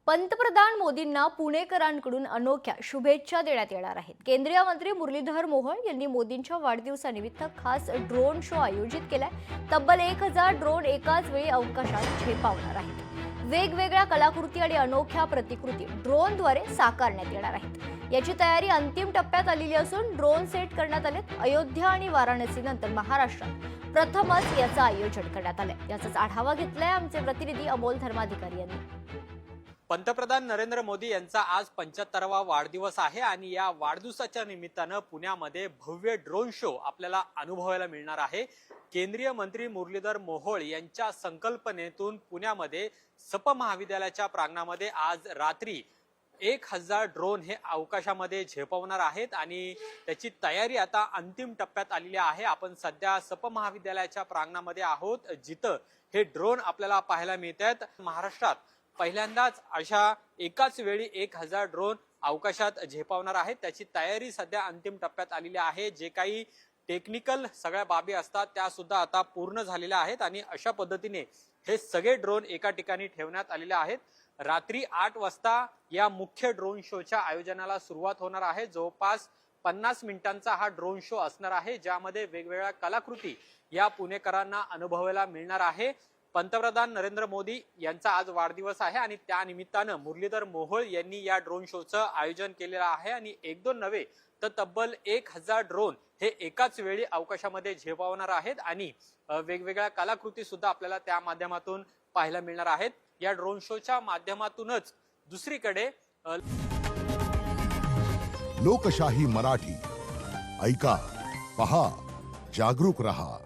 पंतप्रधान मोदींना पुणेकरांकडून अनोख्या शुभेच्छा देण्यात येणार आहेत। केंद्रीय मंत्री मुरलीधर मोहोळ यांनी मोदींच्या वाढदिवसानिमित्त खास ड्रोन शो आयोजित केलाय। तब्बल 1000 ड्रोन एकाच वेळी अवकाशात झेपावणार आहेत। वेगवेगळ्या कलाकृती आणि अनोख्या प्रतिकृती ड्रोनद्वारे साकारण्यात येणार आहेत। याची तयारी अंतिम टप्प्यात आलेली असून ड्रोन सेट करण्यात आलेत। अयोध्या आणि वाराणसी नंतर महाराष्ट्रात प्रथमच याचं आयोजन करण्यात आलंय। याचाच आढावा घेतलाय आमचे प्रतिनिधी अमोल धर्माधिकारी यांनी। पंतप्रधान नरेंद्र मोदी यांचा आज 75वा वाढदिवस आहे आणि या वाढदिवसाच्या निमित्तानं पुण्यामध्ये भव्य ड्रोन शो आपल्याला अनुभवायला मिळणार आहे। केंद्रीय मंत्री मुरलीधर मोहोळ यांच्या संकल्पनेतून पुण्यामध्ये सप महाविद्यालयाच्या प्रांगणामध्ये आज रात्री 1000 ड्रोन हे अवकाशामध्ये झेपावणार आहेत आणि त्याची तयारी आता अंतिम टप्प्यात आलेली आहे। आपण सध्या सप महाविद्यालयाच्या प्रांगणामध्ये आहोत, जिथं हे ड्रोन आपल्याला पाहायला मिळतात। महाराष्ट्रात पहिल्यांदाच अशा एकाच वेळी 1000 ड्रोन अवकाशात झेपावणार आहेत। त्याची तयारी सध्या अंतिम टप्प्यात आलेली आहे। जे काही टेक्निकल सगळ्या बाबी असतात त्या सुद्धा आता पूर्ण झालेल्या आहेत आणि अशा पद्धतीने हे सगळे ड्रोन एका ठिकाणी ठेवण्यात आलेले आहेत। रात्री 8 वाजता या मुख्य ड्रोन शोच्या आयोजनाला सुरुवात होणार आहे। जवळपास 50 मिनिटांचा हा ड्रोन शो असणार आहे, ज्यामध्ये वेगवेगळ्या कलाकृती या पुणेकरांना अनुभवायला मिळणार आहे। पंतप्रधान नरेंद्र मोदी यांचा आज वाढदिवस आहे आणि त्या निमित्तानं मुरलीधर मोहोळ यांनी या ड्रोन शोचं आयोजन केलेलं आहे आणि एक दोन नव्हे तर तब्बल 1000 ड्रोन हे एकाच वेळी अवकाशामध्ये झेपावणार आहेत आणि वेगवेगळ्या कलाकृती सुद्धा आपल्याला त्या माध्यमातून पाहायला मिळणार आहेत। या ड्रोन शोच्या माध्यमातूनच दुसरीकडे लोकशाही मराठी ऐका, पहा, जागरूक रहा।